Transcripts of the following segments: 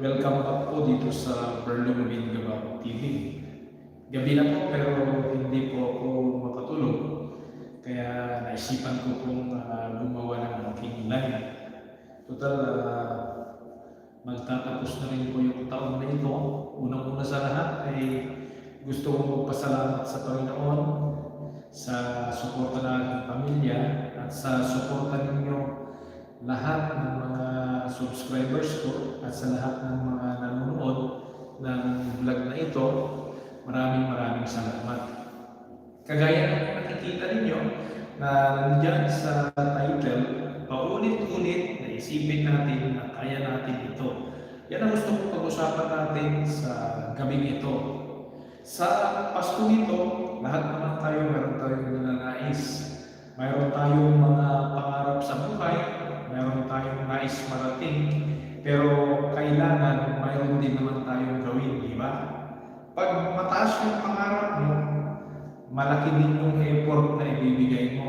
Welcome back po dito sa Berlong Win Gabao TV. Gabi na po pero hindi po ako mapatulog. Kaya naisipan ko pong gumawa ng aking live. Total, magtatapos na rin po yung taon na ito. Unang-una sa lahat ay gusto kong magpasalamat sa Panginoon sa suporta ng aking pamilya at sa suporta ninyo lahat ng mga subscribers ko at sa lahat ng mga nanonood ng vlog na ito. Maraming salamat. Kagaya ng nakikita ninyo na nandiyan sa title, paulit-ulit na isipin natin na kaya natin ito. Yan ang gusto kong pag-usapan natin sa gabing ito. Sa Pasko nito, lahat naman tayo meron tayong ninanais. Mayroon tayong mga pangarap sa buhay, mayroon tayong nais marating, pero kailangan mayroon din naman tayong gawin, di ba? Pag mataas yung pangarap mo, malaki din yung effort na ibibigay mo.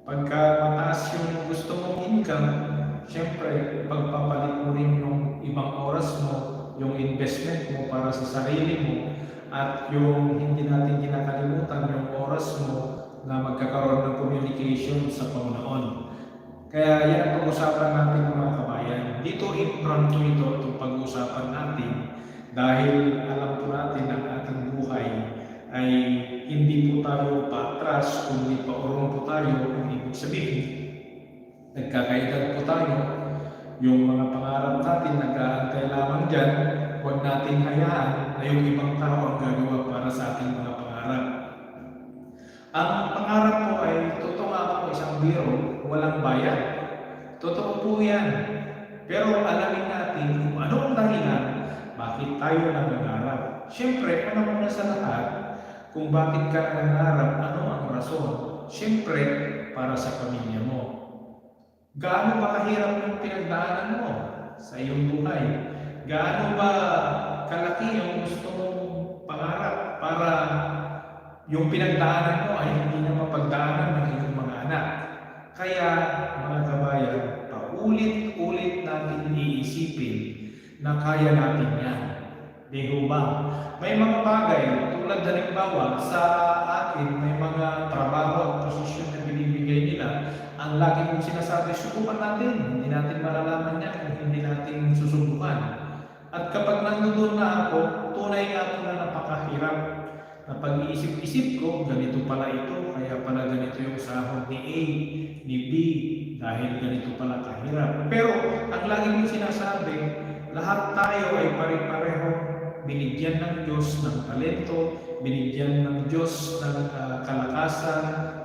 Pagka mataas yung gusto mong income, syempre, pagpapalit mo rin yung ibang oras mo, yung investment mo para sa sarili mo, at yung hindi natin kinakalimutan yung oras mo na magkakaroon ng communication sa Panginoon. Kaya yan ang pag-usapan natin mga kabayan. Dito impromptu ito itong pag-usapan natin dahil alam po natin ang ating buhay ay hindi po tayo paatras kundi paurong po tayo. Ang ibig sabihin, nagkakaedad po tayo. Yung mga pangarap natin nag-aantay lamang dyan, huwag natin hayaan na yung ibang tao ang gagawa para sa ating mga pangarap. Ang pangarap po ay totoo nga po isang biro, walang bayad. Totoo po yan. Pero alamin natin kung ano ang dahilan bakit tayo nangangarap. Siyempre, una sa lahat, kung bakit ka nangangarap, ano ang rason? Siyempre, para sa pamilya mo. Gaano ba kahirap yung pinagdaanan mo sa iyong buhay? Gaano ba kalaki ang gusto mong pangarap para yung pinagdaanan mo ay hindi na mapagdaanan ng iyong mga anak? Kaya, mga kabayan, paulit-ulit natin iisipin na kaya natin yan. Di ba? May mga bagay, tulad halimbawa sa akin, may mga trabaho at posisyon na binibigay nila. Ang lagi kong sinasabi, subukan natin. Hindi natin malalaman yan kung hindi natin susubukan. At kapag nandoon na ako, tunay nga po na napakahirap. Na pag-iisip-isip ko, ganito pala ito, kaya pala ganito yung sahod ni A, ni B, dahil ganito pala kahirap. Pero ang lagi kong sinasabi, lahat tayo ay pare-pareho binigyan ng Diyos ng talento, binigyan ng Diyos ng kalakasan,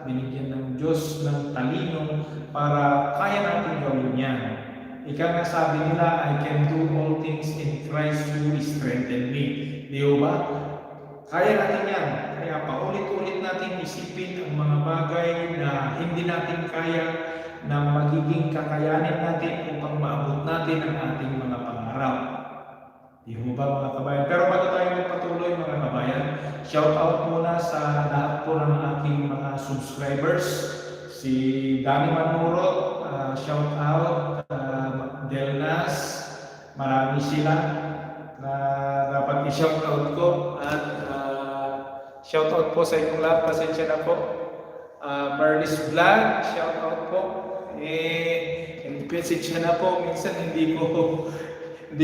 binigyan ng Diyos ng talino para kaya natin gawin yan. Ika nga sabi nila, I can do all things in Christ who strengthens me. Di ba? Kaya natin yan. Kaya paulit-ulit natin isipin ang mga bagay na hindi natin kaya na magiging kakayanin natin upang maabot natin ang ating mga pangarap. Di ba mga kabayan? Pero bago tayo magpatuloy mga kabayan, shout out muna sa lahat po ng aking mga subscribers. Si Danny Manurot, shout out, Delnas, marami sila na dapat i-shout out ko. At shout out po sa inyong lahat, pasensya na po. Marlis Vlog, shout out po. Pasensya na po, minsan hindi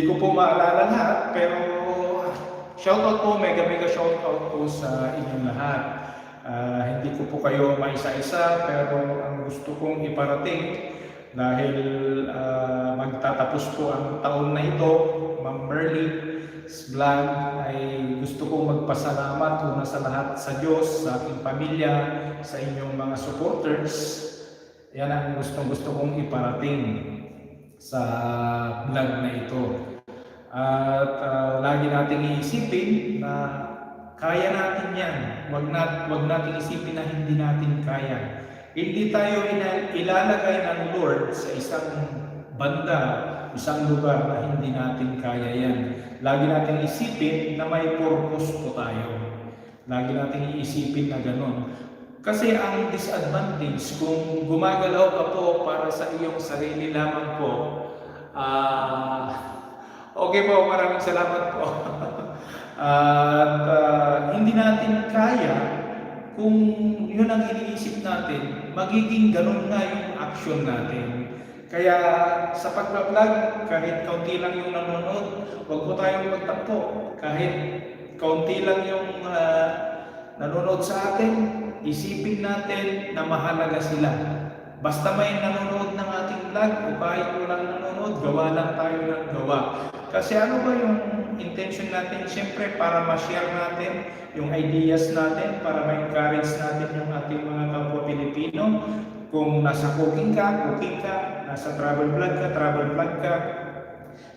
ko po maalala lahat, pero shoutout po, mega shoutout po sa inyong lahat. Hindi ko po kayo maisa-isa, pero ang gusto kong iparating dahil magtatapos po ang taon na ito, Ma'am Merly's vlog, ay gusto kong magpasalamat una sa lahat sa Diyos, sa aking pamilya, sa inyong mga supporters. Yan ang gusto kong iparating sa vlog na ito. At lagi nating iisipin na kaya natin yan. Huwag nating isipin na hindi natin kaya. Hindi tayo ilalagay ng Lord sa isang banda, isang lugar na hindi natin kaya yan. Lagi nating isipin na may purpose po tayo. Lagi nating iisipin na gano'n. Kasi ang disadvantage, kung gumagalaw ka po para sa iyong sarili lamang po, Okay po, maraming salamat po. At hindi natin kaya kung yun ang iniisip natin, magiging ganun nga yung action natin. Kaya sa pagbablog, kahit kaunti lang yung nanonood, huwag po tayong magtampo. Kahit kaunti lang yung nanonood sa atin, isipin natin na mahalaga sila. Basta may nanonood ng ating vlog o kahit walang nanonood, gawa lang tayo ng gawa. Kasi ano ba yung intention natin? Siyempre para ma-share natin yung ideas natin, para ma-encourage natin yung ating mga kapwa Pilipino. Kung nasa cooking ka, nasa travel vlog ka,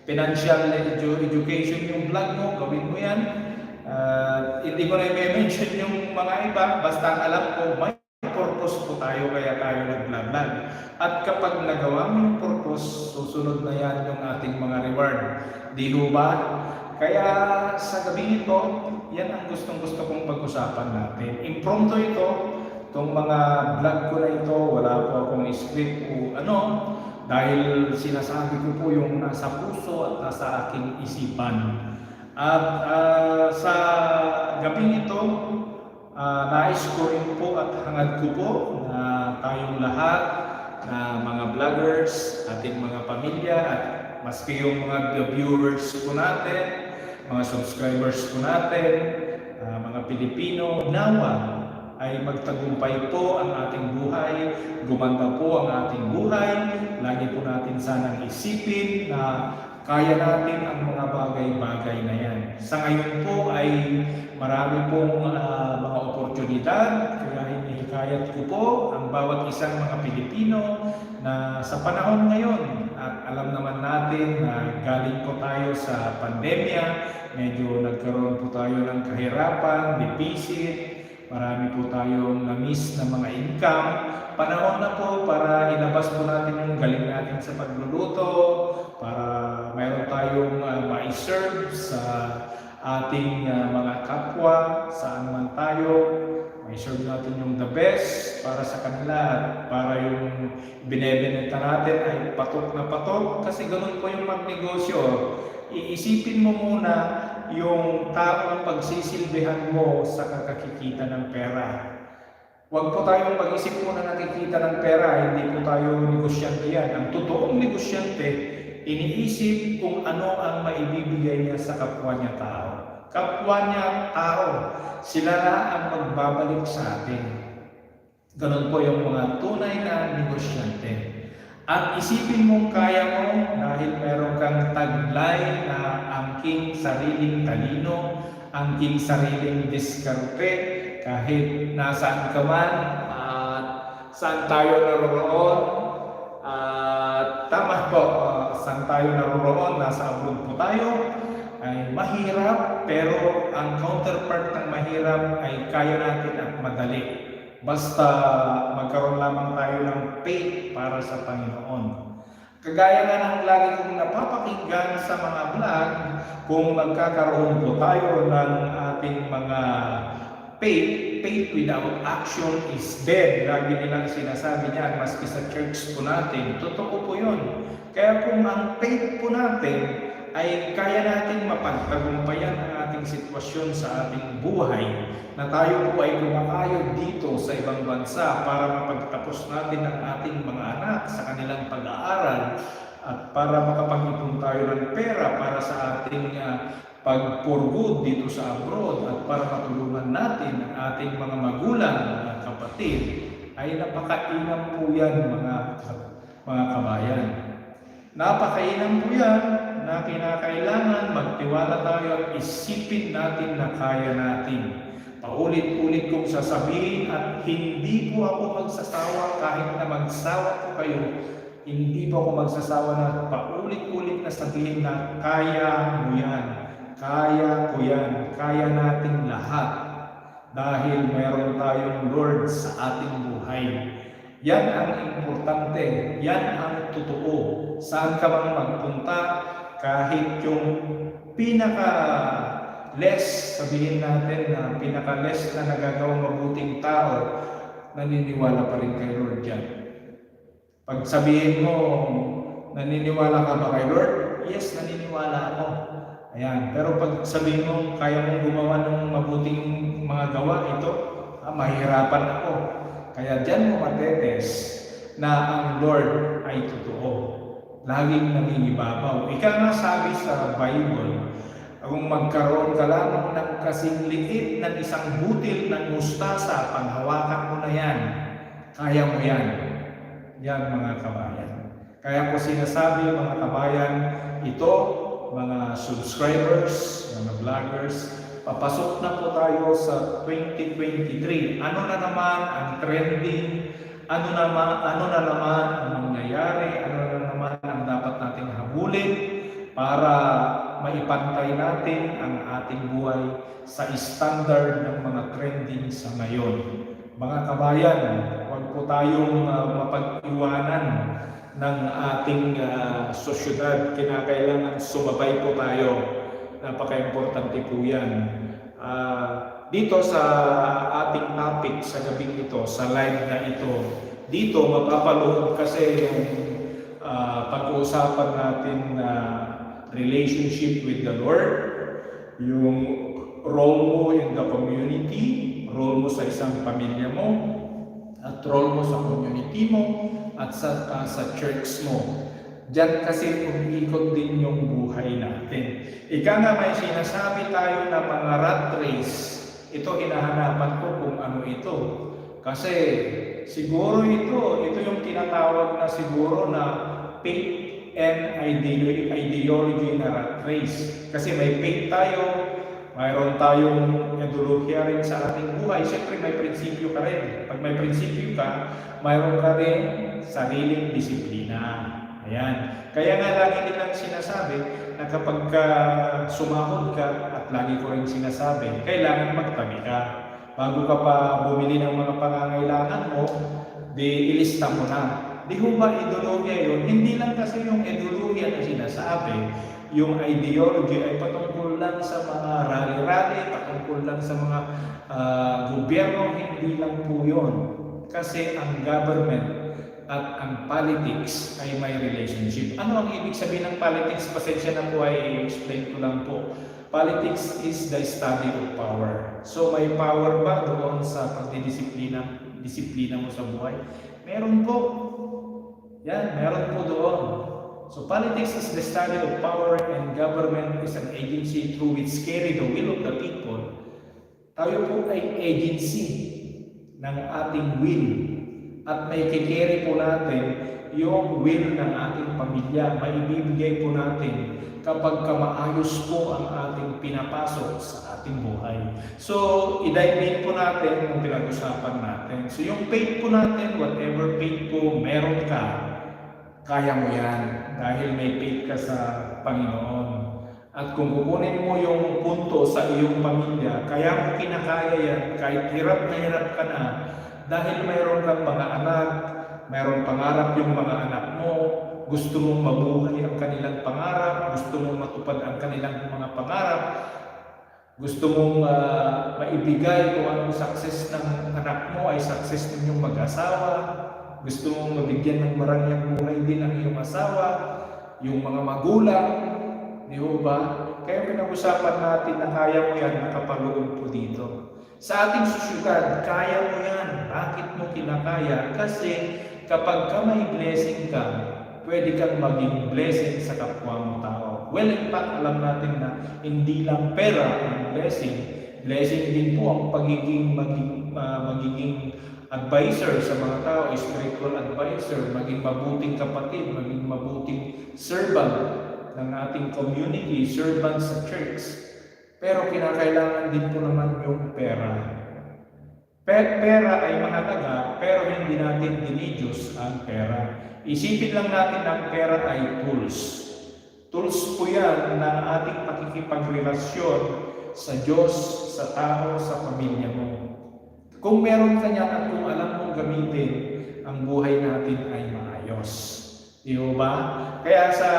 financial education yung vlog mo, gawin mo yan. Hindi ko na i-mention yung mga iba, basta alam ko may purpose po tayo kaya tayo nag-vlog. At kapag nagawa mo yung purpose, susunod na yan yung ating mga reward. Di ho ba? Kaya sa gabi ito, yan ang gustong-gusto kong pag-usapan natin. Impromptu ito, itong mga vlog ko na ito, wala po akong script o ano, dahil sinasabi ko po yung nasa puso at nasa aking isipan. At sa gabi ito, nais ko rin po at hangad ko po na tayong lahat na mga vloggers, ating mga pamilya at maski yung mga viewers po natin, mga subscribers po natin, mga Pilipino, nawa ay magtagumpay po ang ating buhay, gumanda po ang ating buhay. Lagi po natin sanang isipin na kaya natin ang mga bagay-bagay na yan. Sa ngayon po ay marami pong mga oportunidad, kaya hinihikayat ko po ang bawat isang mga Pilipino na sa panahon ngayon, at alam naman natin na galing po tayo sa pandemya, medyo nagkaroon po tayo ng kahirapan, deficit, marami po tayong na-miss na mga income. Panahon na po para ilabas po natin yung galing natin sa pagluluto, para mayroon tayong ma-serve sa ating mga kapwa, saan man tayo. Ma-serve natin yung the best para sa kanila at para yung binebenta natin ay patok na patok. Kasi ganun po yung magnegosyo. Iisipin mo muna yung taong pagsisilbihan mo sa kakakikita ng pera. Huwag po tayong pag-isip muna nakikita ng pera, hindi po tayo negosyante yan. Ang totoong negosyante, iniisip kung ano ang maibibigay niya sa kapwa niya tao. Kapwa niya tao, sila na ang magbabalik sa atin. Ganun po yung mga tunay na negosyante. At isipin mong kaya mo dahil meron kang taglay na angking sariling talino, angking sariling diskarte, kahit nasaan ka man at saan tayo naroroon. Tama po, saan tayo naroroon, nasa abroad po tayo, ay mahirap, pero ang counterpart ng mahirap ay kaya natin at madali. Basta magkaroon lamang tayo ng faith para sa Panginoon. Kagaya nga ng lagi kong napapakinggan sa mga vlog, kung magkakaroon po tayo ng ating mga faith without action is dead. Lagi nilang sinasabi niyan, maski sa church po natin. Totoo po yun. Kaya kung ang faith po natin ay kaya natin mapagtagumpayan ang ating sitwasyon sa ating buhay, na tayo po ay kumakayod dito sa ibang bansa para mapagtapos natin ang ating mga anak sa kanilang pag-aaral at para makapag-ipon tayo ng pera para sa ating pag-for-good dito sa abroad at para matulungan natin ang ating mga magulang at kapatid, ay napakainam po yan mga kabayan. Napakainam po yan na kinakailangan magtiwala tayo at isipin natin na kaya natin. Paulit-ulit kong sasabihin at hindi po ako magsasawa kahit na magsawa po kayo. Hindi po ako magsasawa na paulit-ulit na sabihin na kaya mo yan. Kaya ko yan. Kaya natin lahat. Dahil mayroon tayong Lord sa ating buhay. Yan ang importante. Yan ang totoo. Saan ka bang magpunta, kahit yung pinaka-less, sabihin natin na pinaka-less na nagagawang mabuting tao, naniniwala pa rin kay Lord yan. Pag sabihin mo, naniniwala ka ba kay Lord? Yes, naniniwala tiniwala ako. Ayan. Pero pag sabihin mo, kaya mong gumawa ng mabuting mga gawa, ito, mahirapan ako. Kaya dyan mo matetes na ang Lord ay totoo. Laging nangingibabaw. Ika nga sabi sa Bible, kung magkaroon ka lamang ng kasing liit ng isang butil ng mustasa, panghawakan mo na yan. Kaya mo yan. Yan mga kabayan. Kaya ko sinasabi mga kabayan, ito, mga subscribers, mga vloggers, papasok na po tayo sa 2023. Ano na naman ang trending? Ano na naman ang mangyayari? Ano na naman ang dapat nating habulin para maipantay natin ang ating buhay sa standard ng mga trending sa ngayon. Mga kabayan, huwag po tayong mapag-iwanan ng ating sosyedad. Kinakailangan sumabay po tayo. Napaka-importante po yan. Dito sa ating topic sa gabing ito, sa live na ito, dito mapapaloob kasi yung pag-uusapan natin na relationship with the Lord, yung role mo in the community, role mo sa isang pamilya mo, at role mo sa community mo, at sa church mo. Diyan kasi umiikot din yung buhay natin. Ika nga may sinasabi tayo na mga rat race, ito hinahanapan ko kung ano ito. Kasi siguro ito yung tinatawag na siguro na faith and ideology na rat race. Kasi may faith tayo, mayroon tayong ideolohiya rin sa ating buhay. Siyempre may prinsipyo ka rin. Pag may prinsipyo ka, mayroon ka rin sariling disiplina. Ayan. Kaya nga lagi nilang sinasabi na kapag sumahod ka, at lagi ko rin sinasabi, kailangan magtabi ka. Bago ka pa bumili ng mga pangangailangan mo, di ilista mo na. Di ho ba ideolohiya yun? Hindi lang kasi yung ideolohiya na sinasabi, yung ideology ay patungkol lang sa mga rally-rally, patungkol lang sa mga gobyerno, hindi lang po yun. Kasi ang government at ang politics ay may relationship. Ano ang ibig sabihin ng politics? Pasensya na po ay explain ko lang po. Politics is the study of power. So may power ba doon sa pagdidisiplina mo sa buhay? Meron po. Yan, meron po doon. So politics is the study of power and government is an agency through which carry the will of the people. Tayo po ay agency ng ating will. At may kikiri po natin yung will ng ating pamilya. Maibibigay po natin kapag maayos po ang ating pinapasok sa ating buhay. So, i-dive in po natin yung pinag-usapan natin. So, yung faith po natin, whatever faith po meron ka, kaya mo yan dahil may faith ka sa Panginoon. At kung kukunin mo yung punto sa iyong pamilya, kaya mo kinakaya yan kahit hirap na hirap ka na, dahil mayroon kang mga anak, mayroong pangarap yung mga anak mo, gusto mong mabuhay ang kanilang pangarap, gusto mong matupad ang kanilang mga pangarap, gusto mong maibigay kung anong success ng anak mo ay success ninyong mag-asawa, gusto mong mabigyan ng marangyang buhay din ang iyong asawa, yung mga magulang, di ba? Kaya pinag-usapan natin na kaya mo yan, nakapaloob po dito. Sa ating susyudad, kaya mo yan. Bakit mo kinakaya? Kasi kapag ka may blessing ka, pwede kang maging blessing sa kapwa mo tao. Well, in fact, alam natin na hindi lang pera ang blessing. Blessing din po ang magiging advisor sa mga tao, spiritual advisor, maging mabuting kapatid, maging mabuting servant ng ating community, servant sa church. Pero kinakailangan din po naman yung pera. Pera ay mahalaga, pero hindi natin dinidiyos ang pera. Isipin lang natin ang pera ay tools. Tools po yan ng ating pakikipagrelasyon sa Diyos, sa tao, sa pamilya mo. Kung meron ka niyan at kung alam mong gamitin, ang buhay natin ay maayos. Iyo ba? Kaya sa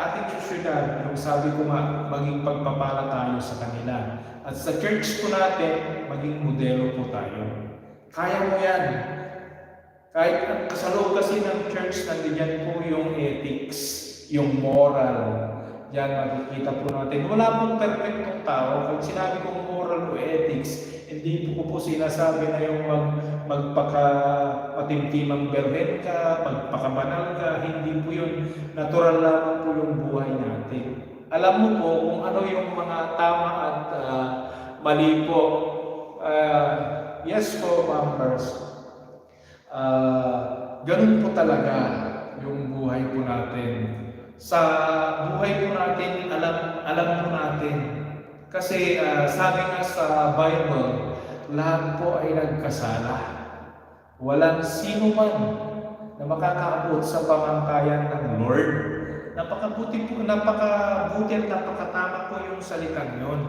ating sosyedad, yung sabi ko nga, maging pagpapala tayo sa kanila. At sa church po natin, maging modelo po tayo. Kaya mo yan. Kahit sa loob kasi ng church, nandiyan po yung ethics, yung moral, Diyan makikita po natin. Wala pong perfectong tao. Kung sinabi kong moral o ethics, hindi po ko sinasabi na yung magpaka-patimtimang berhen ka, magpakabanal ka, hindi po yun. Natural lamang po yung buhay natin. Alam mo po kung ano yung mga tama at mali po. Yes po, members. Ganun po talaga yung buhay po natin. Sa buhay po natin, alam po natin. Kasi sabi nga sa Bible, lahat po ay nagkasala. Walang sino man na makakaabot sa pamantayan ng Lord. Napakabuti at napakatama po yung salitang yon.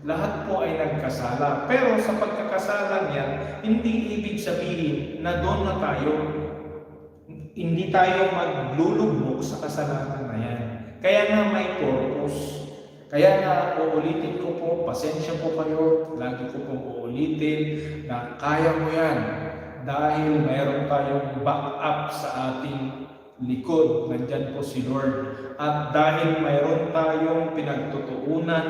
Lahat po ay nagkasala. Pero sa pagkakasala niya, hindi ibig sabihin na doon na tayo. Hindi tayo maglulubog sa kasalanan na yan. Kaya nga may purpose. Kaya nga uulitin ko po, pasensya po kayo, lagi ko pong uulitin na kaya mo yan. Dahil mayroon tayong backup sa ating likod. Nandyan po si Lord. At dahil mayroon tayong pinagtutuunan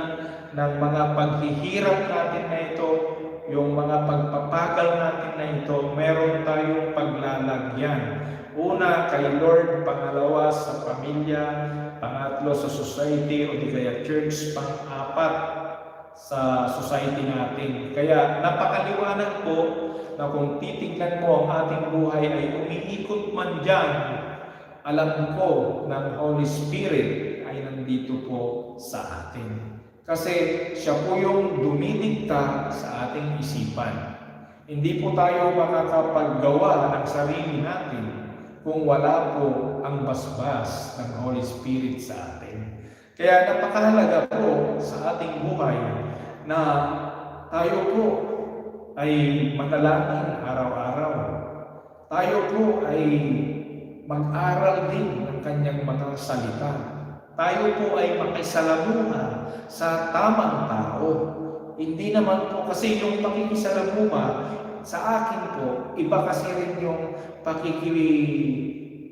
ng mga paghihirap natin na ito, yung mga pagpapagal natin na ito, mayroon tayong paglalagyan. Una, kay Lord. Pangalawa, sa pamilya. Pangatlo, sa society o di kaya church. Pang-apat, sa society natin. Kaya napakaliwanag po na kung titignan mo ang ating buhay ay umiikot man dyan, alam ko ng Holy Spirit ay nandito po sa atin. Kasi siya po yung dumidikta sa ating isipan. Hindi po tayo makakapaggawa ng sarili natin kung wala po ang basbas ng Holy Spirit sa atin. Kaya napakahalaga po sa ating buhay na tayo po ay manalangin araw-araw. Tayo po ay mag-aral din ng kanyang mga salita. Tayo po ay makisalamuha sa tamang tao. Hindi naman po kasi yung pakikisalamuha sa akin po, iba kasi rin yung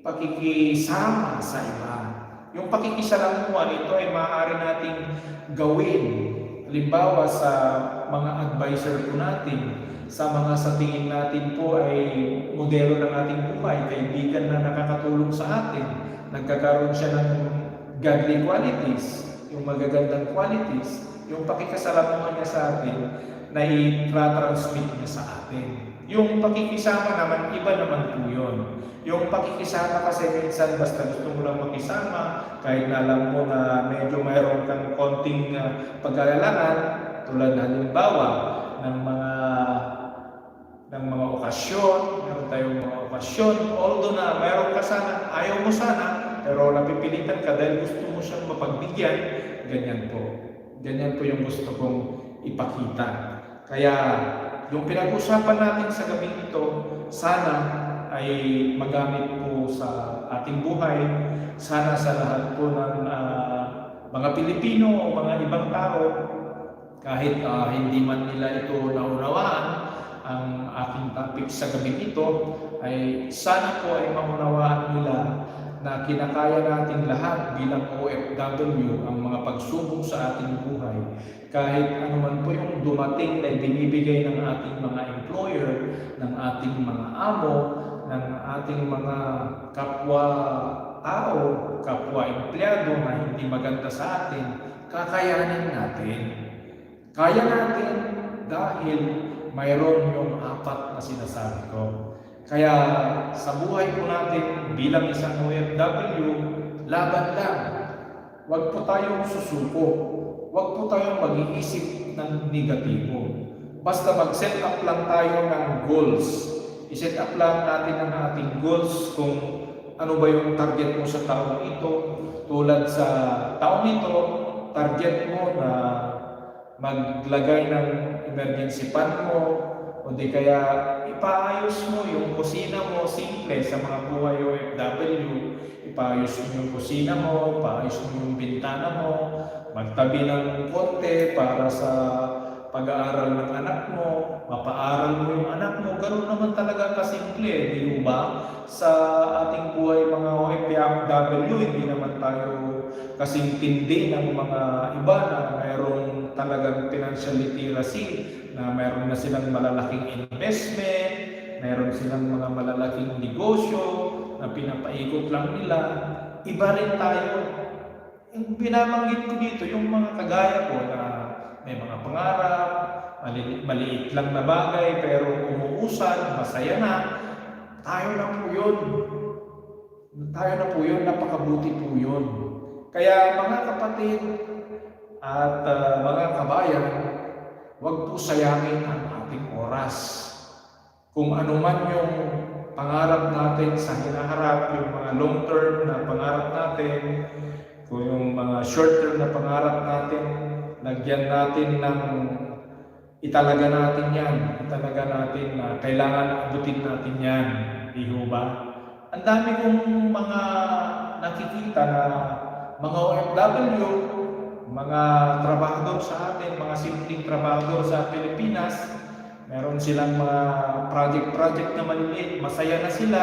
pakikisama sa iba. Yung pakikisalamuha ito ay maaari nating gawin. Halimbawa sa mga advisor po natin, sa mga sa tingin natin po ay modelo ng ating buhay, kaibigan na nakakatulong sa atin, nagkakaroon siya ng godly qualities, yung magagandang qualities, yung pakikasalamuhan niya sa atin, na i-transmit niya sa atin. Yung pakikisama naman, iba naman po yun. Yung pakikisama kasi minsan basta gusto mo lang makisama, kahit na alam mo na medyo mayroon kang konting pag-aalalan, tulad halimbawa ng mga okasyon, meron tayong mga okasyon, although na mayroon ka sana, ayaw mo sana, pero napipilitan ka dahil gusto mo siyang mapagbigyan, ganyan po. Ganyan po yung gusto kong ipakita. Kaya yung pinag-usapan natin sa gabing ito, sana ay magamit po sa ating buhay, sana sa lahat po ng mga Pilipino o mga ibang tao, kahit hindi man nila ito naunawaan, ang aking topic sa gabing ito, ay sana po ay maunawaan nila na kinakaya natin lahat bilang OFW ang mga pagsubok sa ating buhay. Kahit anuman po yung dumating na ibinibigay ng ating mga employer, ng ating mga amo, ng ating mga kapwa-tao, kapwa-empleyado na hindi maganda sa atin, kakayanin natin. Kaya natin dahil mayroon yung apat na sinasabi ko. Kaya sa buhay po natin bilang isang OFW, laban lang. Huwag po tayong susuko. Huwag po tayong mag-iisip ng negatibo. Basta mag-set up lang tayo ng goals. I-set up lang natin ang ating goals kung ano ba yung target mo sa taong ito. Tulad sa taong ito, target mo na maglagay ng emergency fund mo, o di kaya ipaayos mo yung kusina mo, simple sa mga buhay OFW, ipaayos mo yung kusina mo, paayos mo yung bintana mo, magtabi ng konti para sa pag-aaral ng anak mo, mapaaral mo yung anak mo, ganun naman talaga kasimple, di ba? Sa ating buhay mga OFW, hindi naman tayo kasing tindi ng mga iba na mayroong talagang financial literacy, na mayroon na silang malalaking investment, mayroon silang mga malalaking negosyo na pinapaikot lang nila. Iba rin tayo. Yung binabanggit ko dito, yung mga kagaya ko na may mga pangarap, maliit lang na bagay pero umuusad, masaya na, tayo na po yun. Tayo na po yun, napakabuti po yun. Kaya mga kapatid at mga kabayan, huwag po sayangin ang ating oras. Kung ano man yung pangarap natin sa hinaharap, yung mga long-term na pangarap natin, kung yung mga short-term na pangarap natin, lagyan natin ng italaga natin yan, italaga natin na kailangan abutin natin yan, di ba? Ang dami kong mga nakikita na mga OFW, mga trabahador sa atin, mga simpleng trabahador sa Pilipinas, meron silang mga project na maliliit, masaya na sila,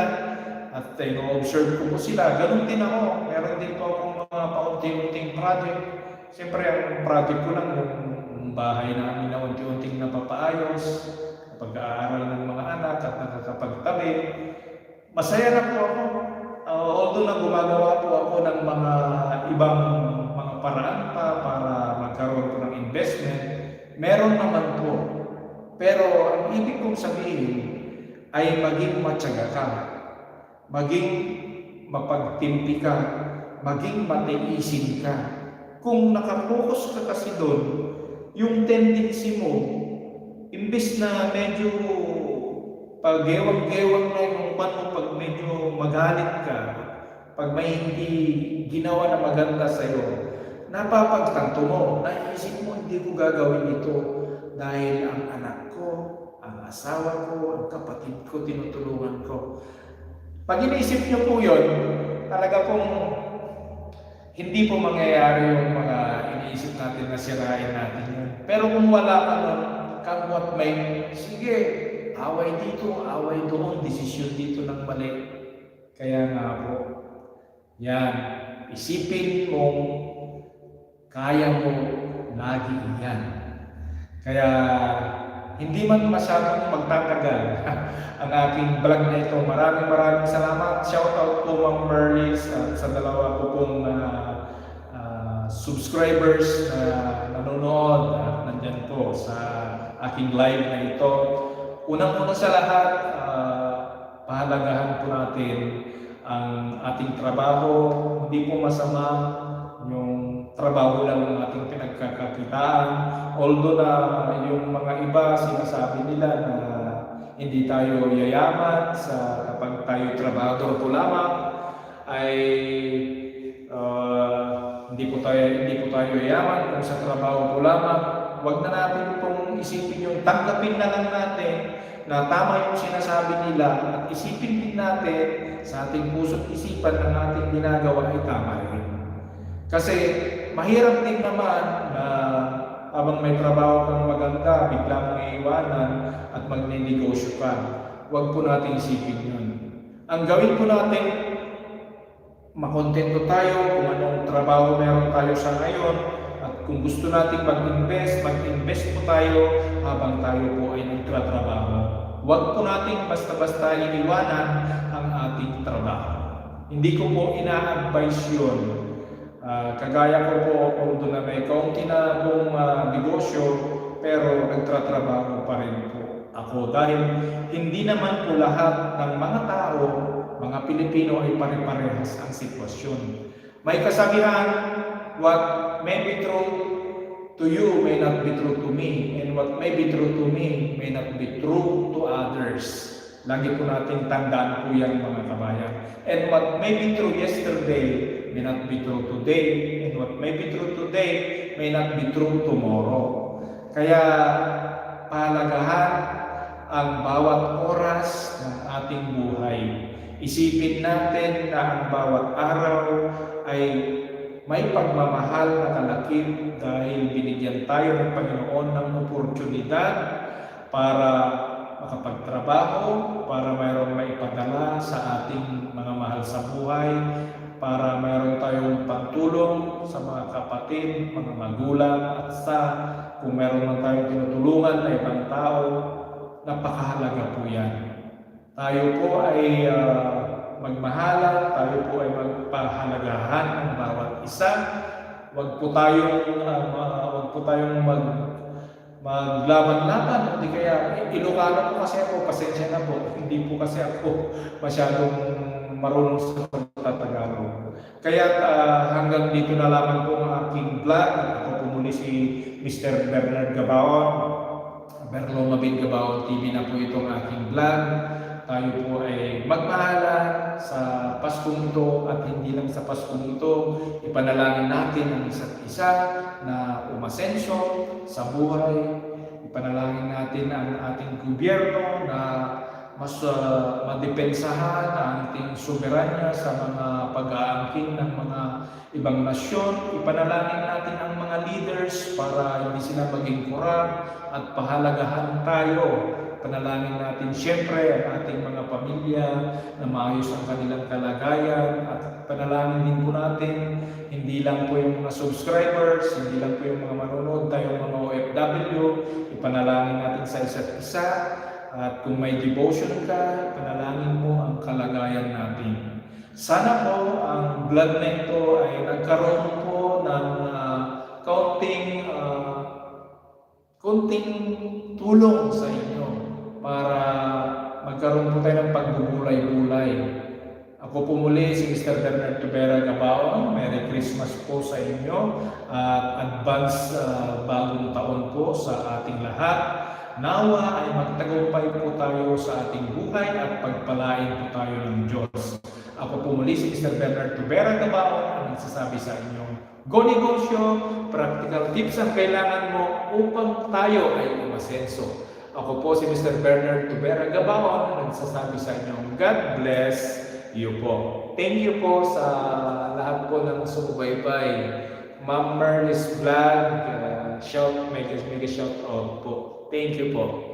at ino-observe ko po sila. Ganun din ako, meron din po akong mga paunti-unting project. Siyempre, ang project ko lang yung bahay namin na unti-unting napapaayos, pag-aaral ng mga anak at nakakapagtabi. Masaya na po ako. Although na gumagawa po ako ng mga ibang mga paraan pa para magkaroon po ng investment, meron naman po. Pero ang ibig kong sabihin ay maging matyaga ka, maging mapagtimpi ka, maging matiisin ka. Kung nakapokus ka kasi doon, yung tendency mo, imbis na medyo pag-gewang-gewang na yung mo, pag medyo magalit ka, pag may hindi ginawa na maganda sa'yo, napapagtanto mo, naisip mo, hindi ko gagawin ito dahil ang anak ko, ang asawa ko, ang kapatid ko, tinutulungan ko. Pag iniisip nyo po yun, talaga pong hindi po mangyayari yung mga iniisip natin na sirain natin yun. Pero kung wala ka nun, kamwat may, sige, away dito, away doon, desisyon dito ng mali. Kaya nga po, yan, isipin mo, kaya mo, lagi yan. Kaya, hindi man masyadong magtatagal ang aking vlog na ito. Maraming salamat. Shoutout po Ma'am Merlis at sa dalawa ko pong subscribers na nanonood at nandyan po sa aking live na ito. Unang-una sa lahat, pahalagahan po natin ang ating trabaho. Hindi po masama yung trabaho lang ng ating pinagkakakitaan. Although na yung mga iba sinasabi nila na hindi tayo yayaman sa kapag tayo trabahador po lamang, ay hindi po tayo yayaman kung sa trabaho po lamang. Huwag na natin pong isipin yung tanggapin na lang natin na tama yung sinasabi nila at isipin din natin sa ating puso't isipan ng ating ginagawa ay tama rin. Kasi mahirap din naman na habang may trabaho kang maganda, bigla mong iiwanan at magninegosyo ka. Huwag po natin isipin yun. Ang gawin po natin, makontento tayo kung anong trabaho meron tayo sa ngayon, at kung gusto natin mag-invest po tayo habang tayo po ay nagtatrabaho. Huwag po natin basta-basta iniwanan ang ating trabaho. Hindi ko po ina-advise yun. Kagaya ko po, although na may kaunti na akong negosyo, pero nagtatrabaho pa rin po ako. Dahil hindi naman po lahat ng mga tao, mga Pilipino ay pare-parehas ang sitwasyon. May kasabihan, what may be true to you may not be true to me, and what may be true to me may not be true to others. Lagi po natin tandaan po yan, mga kabayan. And what may be true yesterday may not be true today, and what may be true today may not be true tomorrow. Kaya pahalagahan ang bawat oras ng ating buhay. Isipin natin na ang bawat araw ay may pagmamahal na kalakip dahil binigyan tayo ng Panginoon ng oportunidad para makapagtrabaho, para mayroong maipadala sa ating mga mahal sa buhay, para mayroon tayong pantulong sa mga kapatid, mga magulang, at kung mayroon man tayong tinutulungan na ibang tao, napakahalaga po yan. Tayo po ay magmahalan, tayo po ay magpahalagahan ng bawat isa. Huwag po tayong maglaban-laban, hindi kaya Ilocano po kasi ako, pasensya na po, hindi po kasi ako masyadong marunong sa pagtatagalog. Kaya hanggang dito na lamang po ang aking vlog. Ako po muli si Mr. Bernard Gabaon, Berlo Mabin Gabaon TV na po itong aking vlog. Tayo po ay magmahalan sa Paskong ito, at hindi lang sa Paskong ito, ipanalangin natin ang isa't isa na umasensyo sa buhay. Ipanalangin natin ang ating gobyerno na mas madepensahan ang ating soberanya sa mga pag-aangkin ng mga ibang nasyon. Ipanalangin natin ang mga leaders para hindi sila maging korap at pahalagahan tayo. Panalangin natin siyempre ang ating mga pamilya na maayos ang kanilang kalagayan, at panalangin din po natin hindi lang po yung mga subscribers, hindi lang po yung mga manonood, tayong mga OFW, ipanalangin natin sa isa't isa, at kung may devotion ka, panalangin mo ang kalagayan natin. Sana po ang vlog na ito ay nagkaroon po ng konting tulong sa inyo para magkaroon po tayo ng pagbubulay-bulay. Ako po muli si Mr. Bernard Tubera Gabaon. Merry Christmas po sa inyo at advance bagong taon po sa ating lahat. Nawa ay magtagumpay po tayo sa ating buhay at pagpalain po tayo ng Diyos. Ako po muli si Mr. Bernard Tubera Gabaon ang nagsasabi sa inyong go negosyo, practical tips ang kailangan mo upang tayo ay umasenso. Ako po si Mr. Bernard Tubera Gabaon ang nagsasabi sa inyong God bless you po. Thank you po sa lahat po ng sumubaybay. Ma'am Merlis Vlog, mega shout out po. Thank you po.